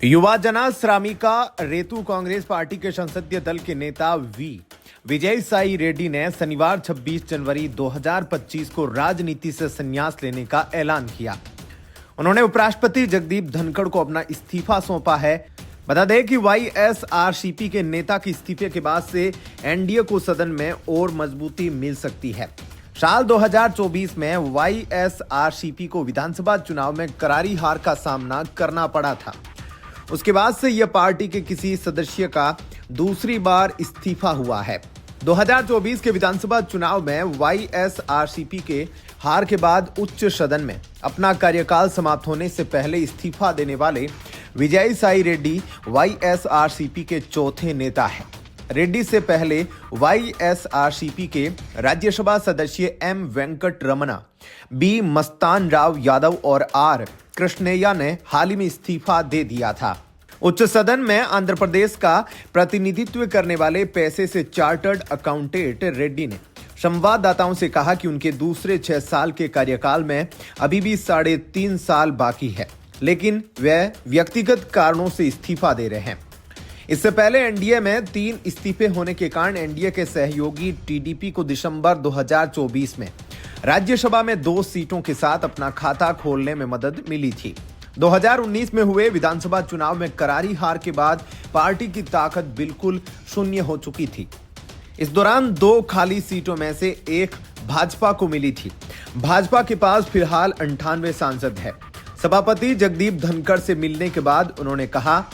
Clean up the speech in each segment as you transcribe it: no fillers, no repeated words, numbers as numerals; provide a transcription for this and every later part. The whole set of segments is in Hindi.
युवा जना श्रामिका रेतु कांग्रेस पार्टी के संसदीय दल के नेता विजय साई रेड्डी ने शनिवार 26 जनवरी 2025 को राजनीति से संन्यास लेने का ऐलान किया। उन्होंने उपराष्ट्रपति जगदीप धनखड़ को अपना इस्तीफा सौंपा है। बता दें कि वाईएसआरसीपी के नेता के इस्तीफे के बाद से एनडीए को सदन में और मजबूती मिल सकती है। साल 2024 में वाईएसआरसीपी को विधानसभा चुनाव में करारी हार का सामना करना पड़ा था। उसके बाद से यह पार्टी के किसी सदस्य का दूसरी बार इस्तीफा हुआ है। 2024 के विधानसभा चुनाव में वाईएसआरसीपी के हार के बाद उच्च सदन में अपना कार्यकाल समाप्त होने से पहले इस्तीफा देने वाले विजय साई रेड्डी वाईएसआरसीपी के चौथे नेता हैं। रेड्डी से पहले वाईएसआरसीपी के राज्यसभा सदस्य एम वेंकट रमना, बी मस्तान राव यादव और आर कृष्णैया ने हाल ही में इस्तीफा दे दिया था। उच्च सदन में आंध्र प्रदेश का प्रतिनिधित्व करने वाले पैसे से चार्टर्ड अकाउंटेंट रेड्डी ने संवाददाताओं से कहा कि उनके दूसरे 6 साल के कार्यकाल में अभी भी 3.5 साल बाकी है, लेकिन वे व्यक्तिगत कारणों से इस्तीफा दे रहे हैं। इससे पहले एनडीए में 3 इस्तीफे होने के कारण एनडीए के सहयोगी टीडीपी को दिसंबर 2024 में राज्यसभा में 2 सीटों के साथ अपना खाता खोलने में मदद मिली थी। 2019 में हुए विधानसभा चुनाव में करारी हार के बाद पार्टी की ताकत बिल्कुल शून्य हो चुकी थी। इस दौरान 2 खाली सीटों में से एक भाजपा को मिली थी। भाजपा के पास फिलहाल 98 सांसद है। सभापति जगदीप धनखड़ से मिलने के बाद उन्होंने कहा,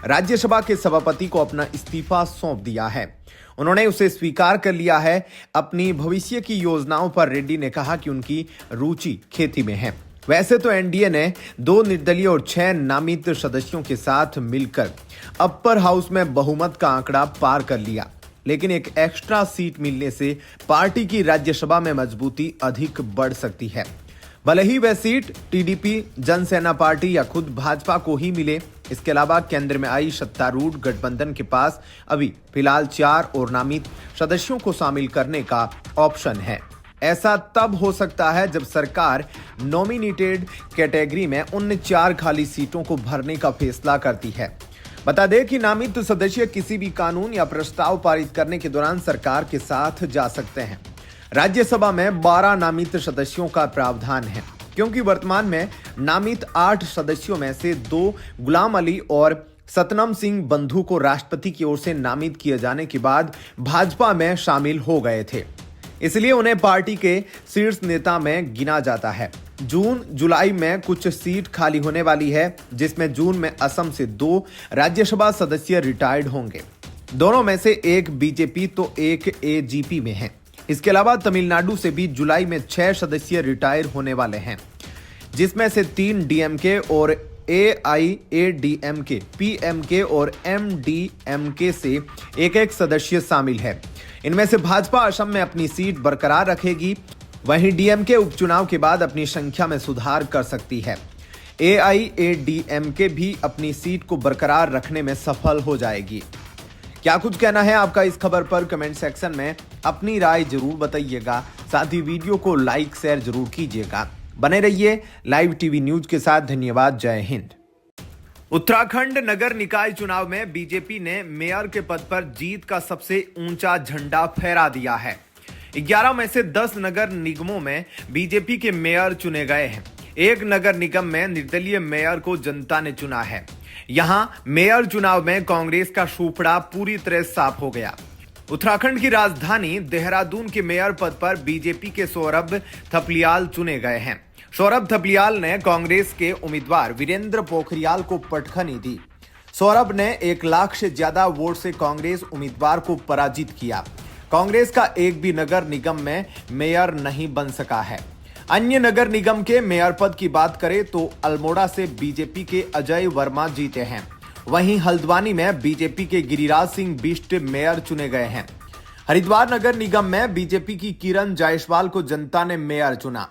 राज्यसभा के सभापति को अपना इस्तीफा सौंप दिया है। उन्होंने उसे स्वीकार कर लिया है। अपनी भविष्य की योजनाओं पर रेड्डी ने कहा कि उनकी रुचि खेती में है। वैसे तो एनडीए ने 2 निर्दलीय और 6 नामित सदस्यों के साथ मिलकर अपर हाउस में बहुमत का आंकड़ा पार कर लिया, लेकिन एक एक्स्ट्रा सीट मिलने से पार्टी की राज्यसभा में मजबूती अधिक बढ़ सकती है। भले ही वह सीट टीडीपी, जनसेना पार्टी या खुद भाजपा को ही मिले। इसके अलावा केंद्र में आई सत्तारूढ़ गठबंधन के पास अभी फिलहाल 4 और नामित सदस्यों को शामिल करने का ऑप्शन है। ऐसा तब हो सकता है जब सरकार नॉमिनेटेड कैटेगरी में उन 4 खाली सीटों को भरने का फैसला करती है। बता दें कि नामित सदस्य किसी भी कानून या प्रस्ताव पारित करने के दौरान सरकार के साथ जा सकते हैं। राज्यसभा में 12 नामित सदस्यों का प्रावधान है, क्योंकि वर्तमान में नामित 8 सदस्यों में से 2 गुलाम अली और सतनाम सिंह बंधु को राष्ट्रपति की ओर से नामित किए जाने के बाद भाजपा में शामिल हो गए थे, इसलिए उन्हें पार्टी के शीर्ष नेता में गिना जाता है। जून जुलाई में कुछ सीट खाली होने वाली है, जिसमें जून में असम से 2 राज्यसभा सदस्य रिटायर्ड होंगे। दोनों में से एक बीजेपी तो एक एजीपी में है। इसके अलावा तमिलनाडु से भी जुलाई में 6 सदस्य रिटायर होने वाले हैं, जिसमें से 3 डीएमके और एआईएडीएमके, पीएमके और एमडीएमके से एक सदस्य शामिल है। इनमें से भाजपा असम में अपनी सीट बरकरार रखेगी, वहीं डीएमके उपचुनाव के बाद अपनी संख्या में सुधार कर सकती है। एआईएडीएमके भी अपनी सीट को बरकरार रखने में सफल हो जाएगी। क्या कुछ कहना है आपका इस खबर पर? कमेंट सेक्शन में अपनी राय जरूर बताइएगा। साथ ही वीडियो को लाइक शेयर जरूर कीजिएगा। बने रहिए लाइव टीवी न्यूज के साथ। धन्यवाद। जय हिंद। उत्तराखंड नगर निकाय चुनाव में बीजेपी ने मेयर के पद पर जीत का सबसे ऊंचा झंडा फहरा दिया है। 11 में से 10 नगर निगमों में बीजेपी के मेयर चुने गए हैं। एक नगर निगम में निर्दलीय मेयर को जनता ने चुना है। यहां मेयर चुनाव में कांग्रेस का सूपड़ा पूरी तरह साफ हो गया। उत्तराखंड की राजधानी देहरादून के मेयर पद पर बीजेपी के सौरभ थपलियाल चुने गए हैं। सौरभ थपलियाल ने कांग्रेस के उम्मीदवार वीरेंद्र पोखरियाल को पटखनी दी। सौरभ ने 1 लाख से ज्यादा वोट से कांग्रेस उम्मीदवार को पराजित किया। कांग्रेस का एक भी नगर निगम में मेयर नहीं बन सका है। अन्य नगर निगम के मेयर पद की बात करें तो अल्मोड़ा से बीजेपी के अजय वर्मा जीते हैं। वहीं हल्द्वानी में बीजेपी के गिरिराज सिंह बिष्ट मेयर चुने गए हैं। हरिद्वार नगर निगम में बीजेपी की किरण जायसवाल को जनता ने मेयर चुना।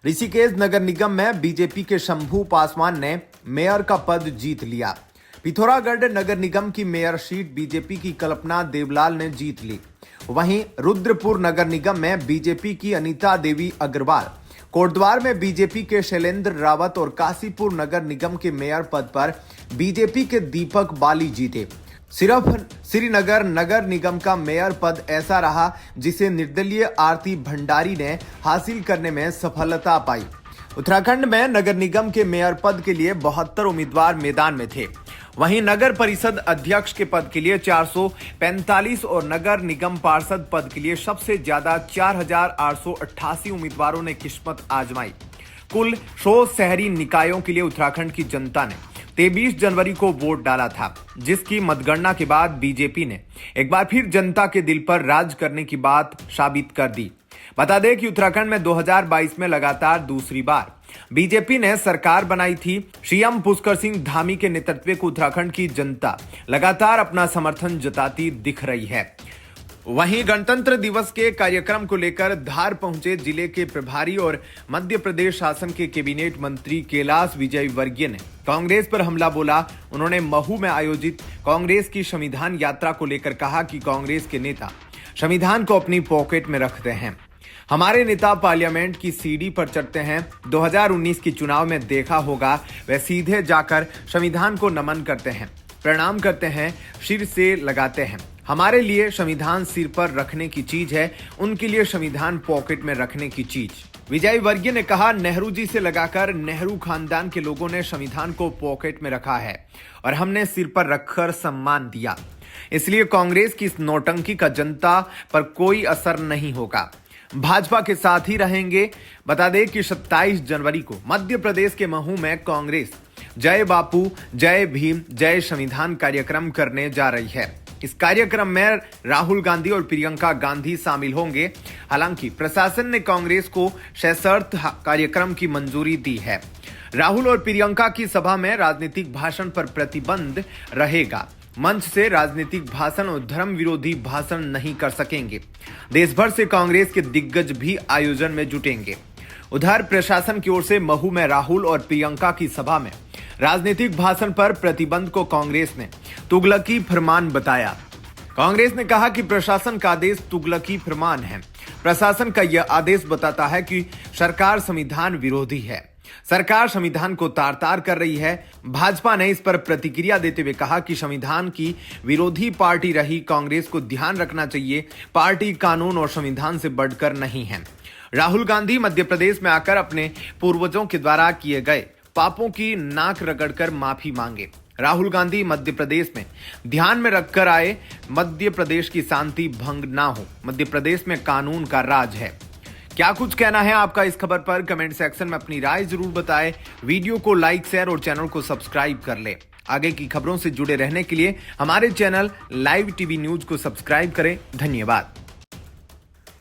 ऋषिकेश नगर निगम में बीजेपी के शंभू पासवान ने मेयर का पद जीत लिया। पिथौरागढ़ नगर निगम की मेयर सीट बीजेपी की कल्पना देवलाल ने जीत ली। वहीं रुद्रपुर नगर निगम में बीजेपी की अनीता देवी अग्रवाल कोटद्वार में बीजेपी के शैलेंद्र रावत और काशीपुर नगर निगम के मेयर पद पर बीजेपी के दीपक बाली जीते। सिर्फ श्रीनगर नगर निगम का मेयर पद ऐसा रहा जिसे निर्दलीय आरती भंडारी ने हासिल करने में सफलता पाई। उत्तराखंड में नगर निगम के मेयर पद के लिए 72 उम्मीदवार मैदान में थे। वहीं नगर परिषद अध्यक्ष के पद के लिए 445 और नगर निगम पार्षद पद के लिए सबसे ज्यादा 4,888 उम्मीदवारों ने किस्मत आजमाई। कुल 100 शहरी निकायों के लिए उत्तराखंड की जनता ने 23 जनवरी को वोट डाला था, जिसकी मतगणना के बाद बीजेपी ने एक बार फिर जनता के दिल पर राज करने की बात साबित कर दी। बता दें कि उत्तराखंड में 2022 में लगातार दूसरी बार बीजेपी ने सरकार बनाई थी। सीएम पुष्कर सिंह धामी के नेतृत्व को उत्तराखंड की जनता लगातार अपना समर्थन जताती दिख रही है। वहीं गणतंत्र दिवस के कार्यक्रम को लेकर धार पहुंचे जिले के प्रभारी और मध्य प्रदेश शासन के कैबिनेट मंत्री कैलाश विजयवर्गीय ने कांग्रेस पर हमला बोला। उन्होंने महू में आयोजित कांग्रेस की संविधान यात्रा को लेकर कहा कि कांग्रेस के नेता संविधान को अपनी पॉकेट में रखते हैं। हमारे नेता पार्लियामेंट की सीढ़ी पर चढ़ते हैं। 2019 के चुनाव में देखा होगा, वे सीधे जाकर संविधान को नमन करते हैं, प्रणाम करते हैं, सिर से लगाते हैं। हमारे लिए संविधान सिर पर रखने की चीज है, उनके लिए संविधान पॉकेट में रखने की चीज। विजयवर्गीय ने कहा, नेहरू जी से लगाकर नेहरू खानदान के लोगों ने संविधान को पॉकेट में रखा है और हमने सिर पर रखकर सम्मान दिया। इसलिए कांग्रेस की इस नौटंकी का जनता पर कोई असर नहीं होगा। भाजपा के साथ ही रहेंगे। बता दें कि 27 जनवरी को मध्य प्रदेश के महू में कांग्रेस जय बापू, जय भीम, जय संविधान कार्यक्रम करने जा रही है। इस कार्यक्रम में राहुल गांधी और प्रियंका गांधी शामिल होंगे। हालांकि प्रशासन ने कांग्रेस को सशर्त कार्यक्रम की मंजूरी दी है। राहुल और प्रियंका की सभा में राजनीतिक भाषण पर प्रतिबंध रहेगा। मंच से राजनीतिक भाषण और धर्म विरोधी भाषण नहीं कर सकेंगे। देश भर से कांग्रेस के दिग्गज भी आयोजन में जुटेंगे। उधर प्रशासन की ओर से महू में राहुल और प्रियंका की सभा में राजनीतिक भाषण पर प्रतिबंध को कांग्रेस ने तुगलकी फरमान बताया। कांग्रेस ने कहा कि प्रशासन का आदेश तुगलकी फरमान है। प्रशासन का यह आदेश बताता है कि सरकार संविधान विरोधी है, सरकार संविधान को तार तार कर रही है। भाजपा ने इस पर प्रतिक्रिया देते हुए कहा कि संविधान की विरोधी पार्टी रही कांग्रेस को ध्यान रखना चाहिए, पार्टी कानून और संविधान से बढ़कर नहीं है। राहुल गांधी मध्य प्रदेश में आकर अपने पूर्वजों के द्वारा किए गए पापों की नाक रगड़कर माफी मांगे। राहुल गांधी मध्य प्रदेश में ध्यान में रखकर आए, मध्य प्रदेश की शांति भंग ना हो, मध्य प्रदेश में कानून का राज है। क्या कुछ कहना है आपका इस खबर पर? कमेंट सेक्शन में अपनी राय जरूर बताएं। वीडियो को लाइक, शेयर और चैनल को सब्सक्राइब कर ले। आगे की खबरों से जुड़े रहने के लिए हमारे चैनल लाइव टीवी न्यूज को सब्सक्राइब करें। धन्यवाद।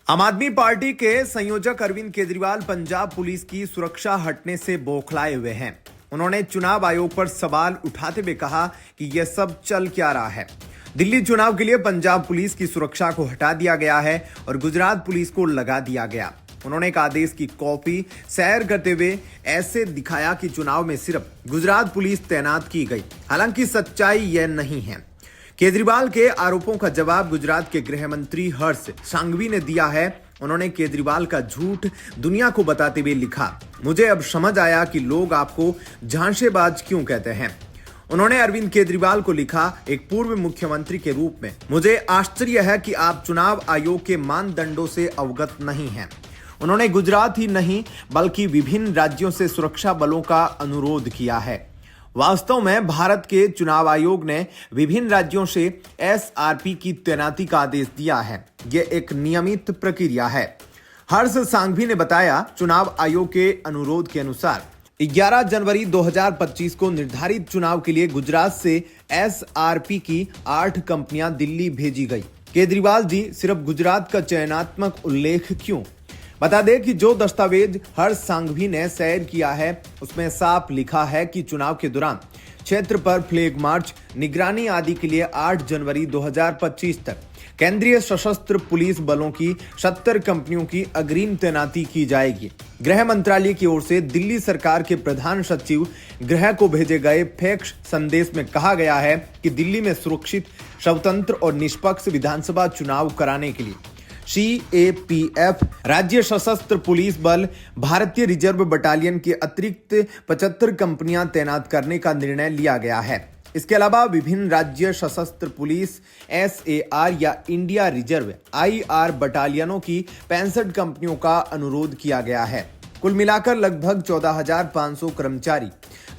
आम आदमी पार्टी के संयोजक अरविंद केजरीवाल पंजाब पुलिस की सुरक्षा हटने से बौखलाए हुए हैं। उन्होंने चुनाव आयोग पर सवाल उठाते हुए कहा कि यह सब चल क्या रहा है। दिल्ली चुनाव के लिए पंजाब पुलिस की सुरक्षा को हटा दिया गया है और गुजरात पुलिस को लगा दिया गया। उन्होंने एक आदेश की कॉपी शेयर करते हुए ऐसे दिखाया कि चुनाव में सिर्फ गुजरात पुलिस तैनात की गई। हालांकि सच्चाई यह नहीं है। केजरीवाल के आरोपों का जवाब गुजरात के गृह मंत्री हर्ष सांघवी ने दिया है। उन्होंने केजरीवाल का झूठ दुनिया को बताते हुए लिखा, मुझे अब समझ आया कि लोग आपको झांसेबाज क्यों कहते हैं। उन्होंने अरविंद केजरीवाल को लिखा, एक पूर्व मुख्यमंत्री के रूप में मुझे आश्चर्य है कि आप चुनाव आयोग के मानदंडों से अवगत नहीं हैं। उन्होंने गुजरात ही नहीं बल्कि विभिन्न राज्यों से सुरक्षा बलों का अनुरोध किया है। वास्तव में भारत के चुनाव आयोग ने विभिन्न राज्यों से एसआरपी की तैनाती का आदेश दिया है। यह एक नियमित प्रक्रिया है। हर्ष सांघवी ने बताया, चुनाव आयोग के अनुरोध के अनुसार 11 जनवरी 2025 को निर्धारित चुनाव के लिए गुजरात से एसआरपी की 8 कंपनियां दिल्ली भेजी गई। केजरीवाल जी सिर्फ गुजरात का चयनात्मक उल्लेख क्यों? बता दें कि जो दस्तावेज हर्ष सांघवी ने शेयर किया है उसमें साफ लिखा है कि चुनाव के दौरान क्षेत्र पर फ्लैग मार्च, निगरानी आदि के लिए 8 जनवरी 2025 तक केंद्रीय सशस्त्र पुलिस बलों की 70 कंपनियों की अग्रिम तैनाती की जाएगी। गृह मंत्रालय की ओर से दिल्ली सरकार के प्रधान सचिव गृह को भेजे गए फैक्स संदेश में कहा गया है कि दिल्ली में सुरक्षित, स्वतंत्र और निष्पक्ष विधानसभा चुनाव कराने के लिए CAPF राज्य सशस्त्र पुलिस बल भारतीय रिजर्व बटालियन के अतिरिक्त 75 कंपनियां तैनात करने का निर्णय लिया गया है। इसके अलावा विभिन्न राज्य सशस्त्र पुलिस SAR या इंडिया रिजर्व IR बटालियनों की 65 कंपनियों का अनुरोध किया गया है। कुल मिलाकर लगभग 14,500 कर्मचारी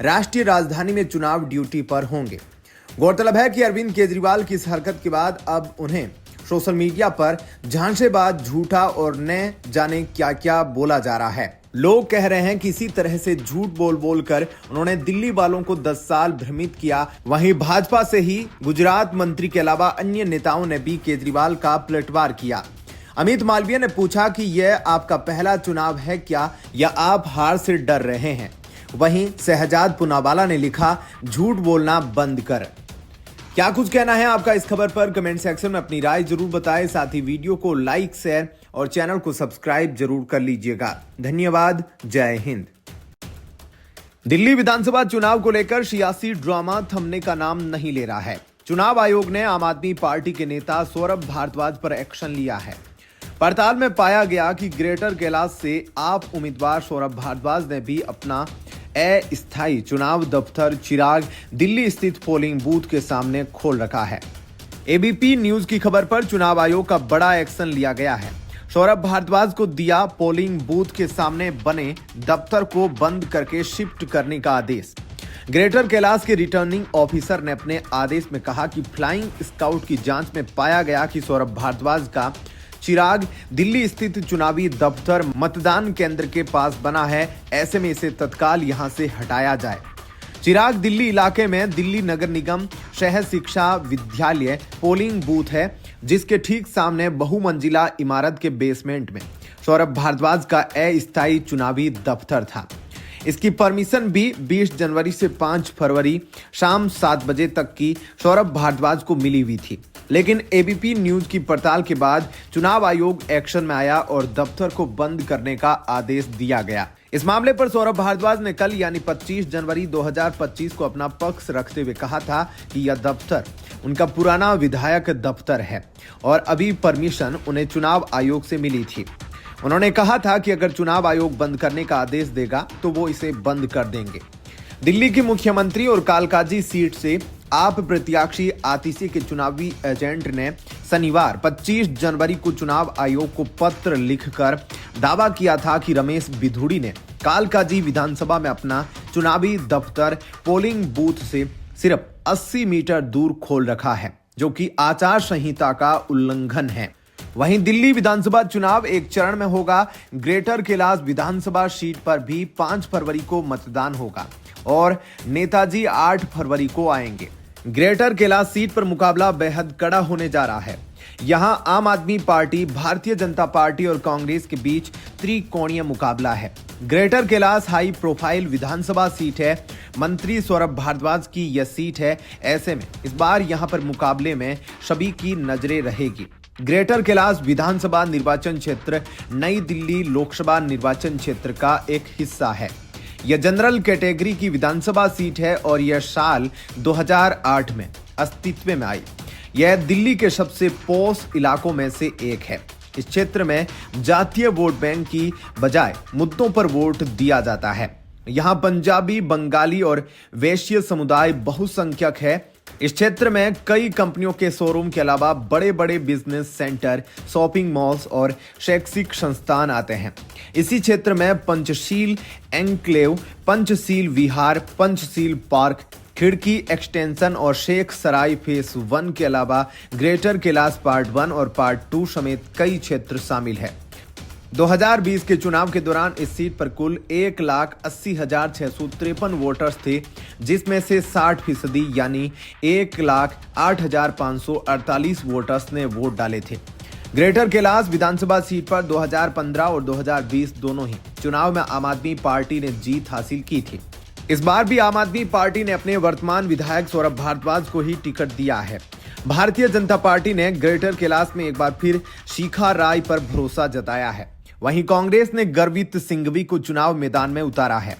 राष्ट्रीय राजधानी में चुनाव ड्यूटी पर होंगे। गौरतलब है कि अरविंद केजरीवाल की इस हरकत के बाद अब उन्हें सोशल मीडिया पर झांसेबाज, झूठा और न जाने क्या क्या बोला जा रहा है। लोग कह रहे हैं कि इसी तरह से झूठ बोल बोल कर उन्होंने दिल्ली वालों को 10 साल भ्रमित किया। वहीं भाजपा से ही गुजरात मंत्री के अलावा अन्य नेताओं ने भी केजरीवाल का पलटवार किया। अमित मालवीय ने पूछा कि यह आपका पहला चुनाव है क्या, या आप हार से डर रहे हैं? वहीं शहजाद पूनावाला ने लिखा, झूठ बोलना बंद कर। क्या कुछ कहना है आपका इस खबर पर? कमेंट सेक्शन में अपनी राय जरूर बताएं। साथ ही वीडियो को लाइक, शेयर और चैनल को सब्सक्राइब जरूर कर लीजिएगा। धन्यवाद। जय हिंद। दिल्ली विधानसभा चुनाव को लेकर सियासी ड्रामा थमने का नाम नहीं ले रहा है। चुनाव आयोग ने आम आदमी पार्टी के नेता सौरभ भारद्वाज पर एक्शन लिया है। पड़ताल में पाया गया कि ग्रेटर कैलाश से आप उम्मीदवार सौरभ भारद्वाज ने भी अपना अस्थायी चुनाव दफ्तर चिराग दिल्ली स्थित पोलिंग बूथ के सामने खोल रखा है। ABP न्यूज की खबर पर चुनाव आयोग का बड़ा एक्शन लिया गया है। सौरभ भारद्वाज को दिया पोलिंग बूथ के सामने बने दफ्तर को बंद करके शिफ्ट करने का आदेश। ग्रेटर कैलाश के रिटर्निंग ऑफिसर ने अपने आदेश में कहा कि फ्लाइंग स्काउट की जांच में पाया गया कि सौरभ भारद्वाज का चिराग दिल्ली स्थित चुनावी दफ्तर मतदान केंद्र के पास बना है। ऐसे में इसे तत्काल यहां से हटाया जाए। चिराग दिल्ली इलाके में दिल्ली नगर निगम शहर शिक्षा विद्यालय पोलिंग बूथ है, जिसके ठीक सामने बहुमंजिला इमारत के बेसमेंट में सौरभ भारद्वाज का अस्थायी चुनावी दफ्तर था। इसकी परमिशन भी 20 जनवरी से 5 फरवरी शाम 7 बजे तक की सौरभ भारद्वाज को मिली हुई थी। लेकिन ABP न्यूज की पड़ताल के बाद चुनाव आयोग एक्शन में आया और दफ्तर को बंद करने का आदेश दिया गया। इस मामले पर सौरभ भारद्वाज ने कल यानी 25 जनवरी 2025 को अपना पक्ष रखते हुए कहा था कि यह दफ्तर उनका पुराना विधायक दफ्तर है और अभी परमिशन उन्हें चुनाव आयोग से मिली थी। उन्होंने कहा था कि अगर चुनाव आयोग बंद करने का आदेश देगा तो वो इसे बंद कर देंगे। दिल्ली की मुख्यमंत्री और कालकाजी सीट से आप प्रत्याशी आतिशी के चुनावी एजेंट ने शनिवार 25 जनवरी को चुनाव आयोग को पत्र लिखकर दावा किया था कि रमेश बिधूड़ी ने कालकाजी विधानसभा में अपना चुनावी दफ्तर पोलिंग बूथ से सिर्फ 80 मीटर दूर खोल रखा है, जो कि आचार संहिता का उल्लंघन है। वहीं दिल्ली विधानसभा चुनाव एक चरण में होगा। ग्रेटर कैलाश विधानसभा सीट पर भी 5 फरवरी को मतदान होगा और नेताजी 8 फरवरी को आएंगे। ग्रेटर कैलाश सीट पर मुकाबला बेहद कड़ा होने जा रहा है। यहां आम आदमी पार्टी, भारतीय जनता पार्टी और कांग्रेस के बीच त्रिकोणीय मुकाबला है। ग्रेटर कैलाश हाई प्रोफाइल विधानसभा सीट है। मंत्री सौरभ भारद्वाज की यह सीट है। ऐसे में इस बार यहां पर मुकाबले में सभी की नजरें रहेगी। ग्रेटर कैलाश विधानसभा निर्वाचन क्षेत्र नई दिल्ली लोकसभा निर्वाचन क्षेत्र का एक हिस्सा है। यह जनरल कैटेगरी की विधानसभा सीट है और यह साल 2008 में अस्तित्व में आई। यह दिल्ली के सबसे पॉश इलाकों में से एक है। इस क्षेत्र में जातीय वोट बैंक की बजाय मुद्दों पर वोट दिया जाता है। यहाँ पंजाबी, बंगाली और वैश्य समुदाय बहुसंख्यक है। इस क्षेत्र में कई कंपनियों के शोरूम के अलावा बड़े बड़े बिजनेस सेंटर, शॉपिंग मॉल्स और शैक्षिक संस्थान आते हैं। इसी क्षेत्र में पंचशील एन्क्लेव, पंचशील विहार, पंचशील पार्क, खिड़की एक्सटेंशन और शेख सराय फेस 1 के अलावा ग्रेटर कैलाश पार्ट 1 और पार्ट 2 समेत कई क्षेत्र शामिल है। 2020 के चुनाव के दौरान इस सीट पर कुल 1,80,653 वोटर्स थे, जिसमें से 60% यानी 1,08,548 वोटर्स ने वोट डाले थे। ग्रेटर कैलाश विधानसभा सीट पर 2015 और 2020 दोनों ही चुनाव में आम आदमी पार्टी ने जीत हासिल की थी। इस बार भी आम आदमी पार्टी ने अपने वर्तमान विधायक सौरभ भारद्वाज को ही टिकट दिया है। भारतीय जनता पार्टी ने ग्रेटर कैलाश में एक बार फिर शिखा राय पर भरोसा जताया है। वहीं कांग्रेस ने गर्वित सिंघवी को चुनाव मैदान में उतारा है।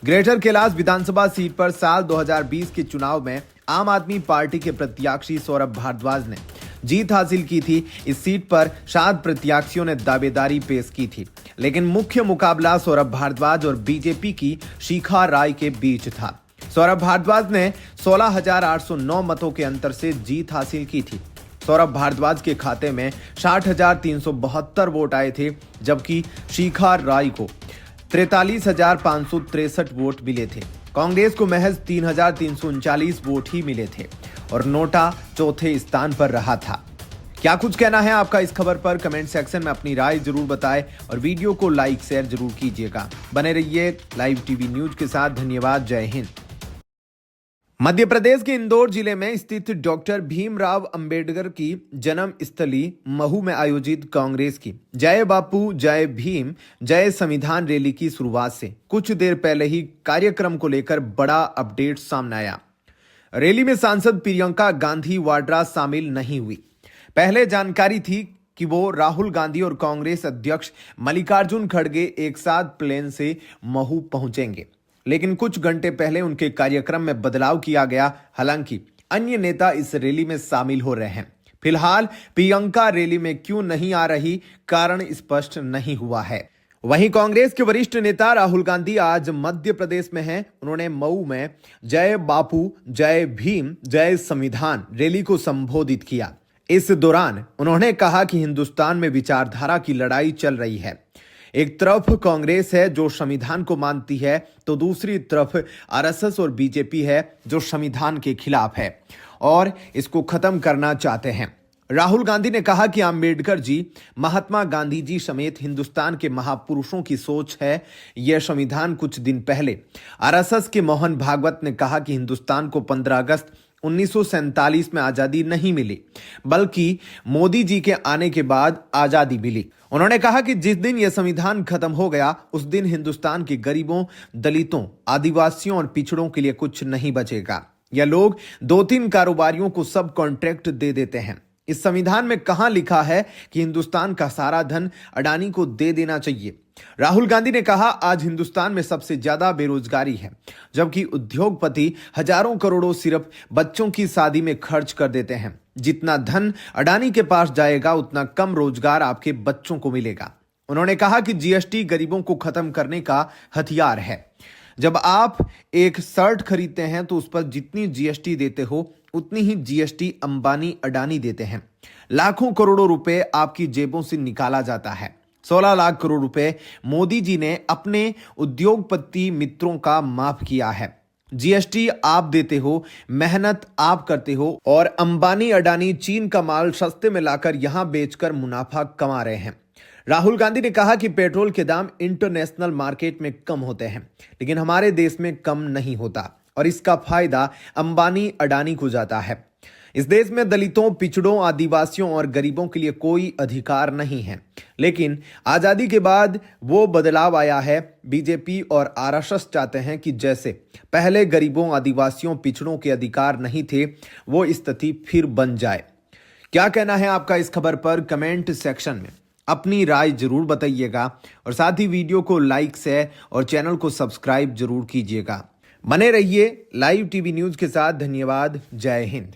ग्रेटर कैलाश विधानसभा सीट पर साल 2020 के चुनाव में आम आदमी पार्टी के प्रत्याशी सौरभ भारद्वाज ने जीत हासिल की थी। इस सीट पर 7 प्रत्याशियों ने दावेदारी पेश की थी, लेकिन मुख्य मुकाबला सौरभ भारद्वाज और बीजेपी की शिखा राय के बीच था। सौरभ भारद्वाज ने 16,809 मतों के अंतर से जीत हासिल की थी। सौरभ भारद्वाज के खाते में 60,372 वोट आए थे, जबकि शिखा राय को 43,563 वोट मिले थे। कांग्रेस को महज 3,339 वोट ही मिले थे और नोटा चौथे स्थान पर रहा था। क्या कुछ कहना है आपका इस खबर पर? कमेंट सेक्शन में अपनी राय जरूर बताएं और वीडियो को लाइक शेयर जरूर कीजिएगा। बने रहिए लाइव टीवी न्यूज के साथ। धन्यवाद। जय हिंद। मध्य प्रदेश के इंदौर जिले में स्थित डॉक्टर भीमराव अंबेडकर की जन्म स्थली महू में आयोजित कांग्रेस की जय बापू जय भीम जय संविधान रैली की शुरुआत से कुछ देर पहले ही कार्यक्रम को लेकर बड़ा अपडेट सामने आया। रैली में सांसद प्रियंका गांधी वाड्रा शामिल नहीं हुई। पहले जानकारी थी कि वो राहुल गांधी और कांग्रेस अध्यक्ष मल्लिकार्जुन खड़गे एक साथ प्लेन से महू पहुंचेंगे, लेकिन कुछ घंटे पहले उनके कार्यक्रम में बदलाव किया गया। हालांकि अन्य नेता इस रैली में शामिल हो रहे हैं। फिलहाल प्रियंका रैली में क्यों नहीं आ रही, कारण स्पष्ट नहीं हुआ है। वहीं कांग्रेस के वरिष्ठ नेता राहुल गांधी आज मध्य प्रदेश में हैं। उन्होंने मऊ में जय बापू जय भीम जय संविधान रैली को संबोधित किया। इस दौरान उन्होंने कहा कि हिंदुस्तान में विचारधारा की लड़ाई चल रही है। एक तरफ कांग्रेस है जो संविधान को मानती है, तो दूसरी तरफ आरएसएस और बीजेपी है जो संविधान के खिलाफ है और इसको खत्म करना चाहते हैं। राहुल गांधी ने कहा कि अंबेडकर जी, महात्मा गांधी जी समेत हिंदुस्तान के महापुरुषों की सोच है यह संविधान। कुछ दिन पहले आरएसएस के मोहन भागवत ने कहा कि हिंदुस्तान को 15 अगस्त 1947 में आजादी नहीं मिली, बल्कि मोदी जी के आने के बाद आजादी मिली। उन्होंने कहा कि जिस दिन यह संविधान खत्म हो गया, उस दिन हिंदुस्तान के गरीबों, दलितों, आदिवासियों और पिछड़ों के लिए कुछ नहीं बचेगा। यह लोग 2-3 कारोबारियों को सब कॉन्ट्रैक्ट दे देते हैं। इस संविधान में कहां लिखा है कि हिंदुस्तान का सारा धन अडानी को दे देना चाहिए? राहुल गांधी ने कहा, आज हिंदुस्तान में सबसे ज्यादा बेरोजगारी है, जबकि उद्योगपति हजारों करोड़ों सिर्फ बच्चों की शादी में खर्च कर देते हैं। जितना धन अडानी के पास जाएगा, उतना कम रोजगार आपके बच्चों को मिलेगा। उन्होंने कहा कि जीएसटी गरीबों को खत्म करने का हथियार है। जब आप एक शर्ट खरीदते हैं तो उस पर जितनी जीएसटी देते हो, उतनी ही जीएसटी अंबानी अडानी देते हैं। लाखों करोड़ों रुपए आपकी जेबों से निकाला जाता है। 16 लाख करोड़ रुपए मोदी जी ने अपने उद्योगपति मित्रों का माफ किया है। जीएसटी आप देते हो, मेहनत आप करते हो और अंबानी अडानी चीन का माल सस्ते में लाकर यहां बेचकर मुनाफा कमा रहे हैं। राहुल गांधी ने कहा कि पेट्रोल के दाम इंटरनेशनल मार्केट में कम होते हैं, लेकिन हमारे देश में कम नहीं होता और इसका फायदा अंबानी अडानी को जाता है। इस देश में दलितों, पिछड़ों, आदिवासियों और गरीबों के लिए कोई अधिकार नहीं है, लेकिन आजादी के बाद वो बदलाव आया है। बीजेपी और आरएसएस चाहते हैं कि जैसे पहले गरीबों, आदिवासियों, पिछड़ों के अधिकार नहीं थे, वो स्थिति फिर बन जाए। क्या कहना है आपका इस खबर पर? कमेंट सेक्शन में अपनी राय जरूर बताइएगा और साथ ही वीडियो को लाइक, शेयर और चैनल को सब्सक्राइब जरूर कीजिएगा। बने रहिए लाइव टीवी न्यूज के साथ। धन्यवाद। जय हिंद।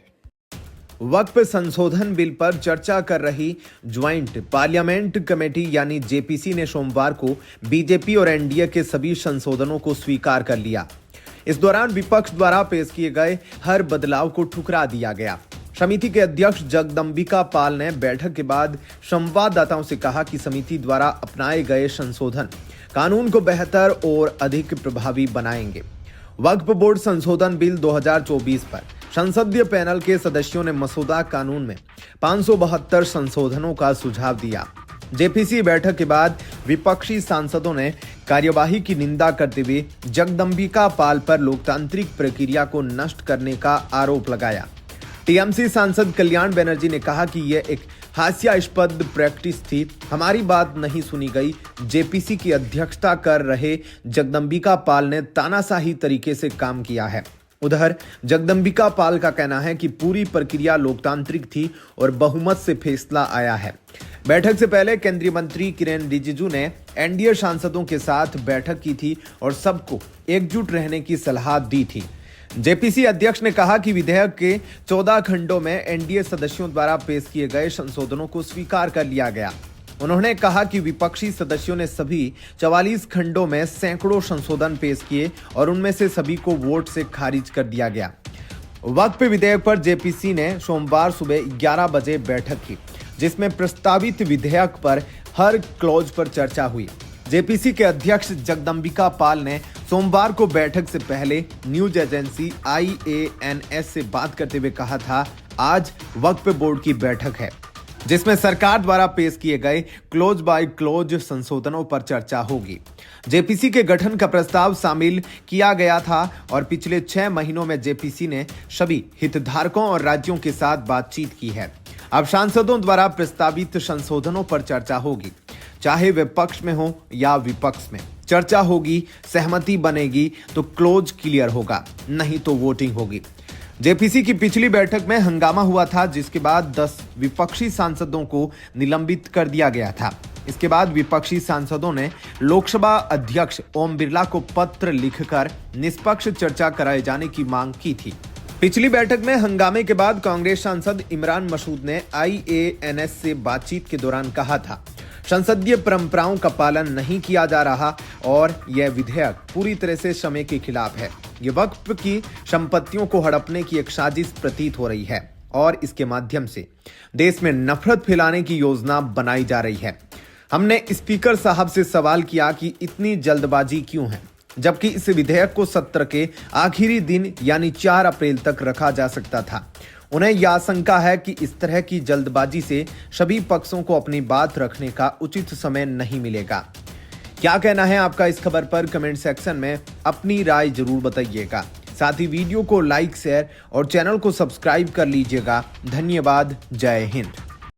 वक्फ संशोधन बिल पर चर्चा कर रही ज्वाइंट पार्लियामेंट कमेटी यानी जेपीसी ने सोमवार को बीजेपी और एनडीए के सभी संशोधनों को स्वीकार कर लिया। इस दौरान विपक्ष द्वारा पेश किए गए हर बदलाव को ठुकरा दिया गया। समिति के अध्यक्ष जगदंबिका पाल ने बैठक के बाद संवाददाताओं से कहा कि समिति द्वारा अपनाए गए संशोधन कानून को बेहतर और अधिक प्रभावी बनाएंगे। वक्फ बोर्ड संशोधन बिल 2024 पर संसदीय पैनल के सदस्यों ने मसौदा कानून में 572 संशोधनों का सुझाव दिया। जेपीसी बैठक के बाद विपक्षी सांसदों ने कार्यवाही की निंदा करते हुए जगदंबिका पाल पर लोकतांत्रिक प्रक्रिया को नष्ट करने का आरोप लगाया। टीएमसी सांसद कल्याण बनर्जी ने कहा कि यह एक हास्यास्पद प्रैक्टिस थी, हमारी बात नहीं सुनी गई। जेपीसी की अध्यक्षता कर रहे जगदंबिका पाल ने तानाशाही तरीके से काम किया है। उधर जगदंबिका पाल का कहना है कि पूरी प्रक्रिया लोकतांत्रिक थी और बहुमत से फैसला आया है। बैठक से पहले केंद्रीय मंत्री किरेन रिजिजू ने एनडीए सांसदों के साथ बैठक की थी और सबको एकजुट रहने की सलाह दी थी। जेपीसी अध्यक्ष ने कहा कि विधेयक के 14 खंडों में एनडीए सदस्यों द्वारा पेश किए गए संशोधनों को स्वीकार कर लिया गया। उन्होंने कहा कि विपक्षी सदस्यों ने सभी 44 खंडों में सैकड़ों संशोधन पेश किए और उनमें से सभी को वोट से खारिज कर दिया गया। वक्फ विधेयक पर जेपीसी ने सोमवार सुबह 11 बजे बैठक की, जिसमें प्रस्तावित विधेयक पर हर क्लॉज पर चर्चा हुई। जेपीसी के अध्यक्ष जगदंबिका पाल ने सोमवार को बैठक से पहले न्यूज एजेंसी IANS से बात करते हुए कहा था, आज वक्फ बोर्ड की बैठक है जिसमें सरकार द्वारा पेश किए गए क्लोज बाय क्लोज संशोधनों पर चर्चा होगी। जेपीसी के गठन का प्रस्ताव शामिल किया गया था और पिछले 6 महीनों में जेपीसी ने सभी हितधारकों और राज्यों के साथ बातचीत की है। अब सांसदों द्वारा प्रस्तावित संशोधनों पर चर्चा होगी, चाहे वे पक्ष में हो या विपक्ष में। चर्चा होगी, सहमति बनेगी तो क्लोज क्लियर होगा, नहीं तो वोटिंग होगी। जेपीसी की पिछली बैठक में हंगामा हुआ था, जिसके बाद 10 विपक्षी सांसदों को निलंबित कर दिया गया था। इसके बाद विपक्षी सांसदों ने लोकसभा अध्यक्ष ओम बिरला को पत्र लिखकर निष्पक्ष चर्चा कराए जाने की मांग की थी। पिछली बैठक में हंगामे के बाद कांग्रेस सांसद इमरान मसूद ने IANS से बातचीत के दौरान कहा था, संसदीय परंपराओं का पालन नहीं किया जा रहा और यह विधेयक पूरी तरह से समय के खिलाफ है। ये वक्फ की संपत्तियों को हड़पने की एक साजिश प्रतीत हो रही है और इसके माध्यम से देश में नफरत फैलाने की योजना बनाई जा रही है। हमने स्पीकर साहब से सवाल किया कि इतनी जल्दबाजी क्यों है, जबकि इस विधेयक को सत्र के आखिरी दिन यानी 4 अप्रैल तक रखा जा सकता था। उन्हें यह आशंका है कि इस तरह की जल्दबाजी से सभी पक्षों को अपनी बात रखने का उचित समय नहीं मिलेगा। क्या कहना है आपका इस खबर पर? कमेंट सेक्शन में अपनी राय जरूर बताइएगा। साथ ही वीडियो को लाइक, शेयर और चैनल को सब्सक्राइब कर लीजिएगा। धन्यवाद। जय हिंद।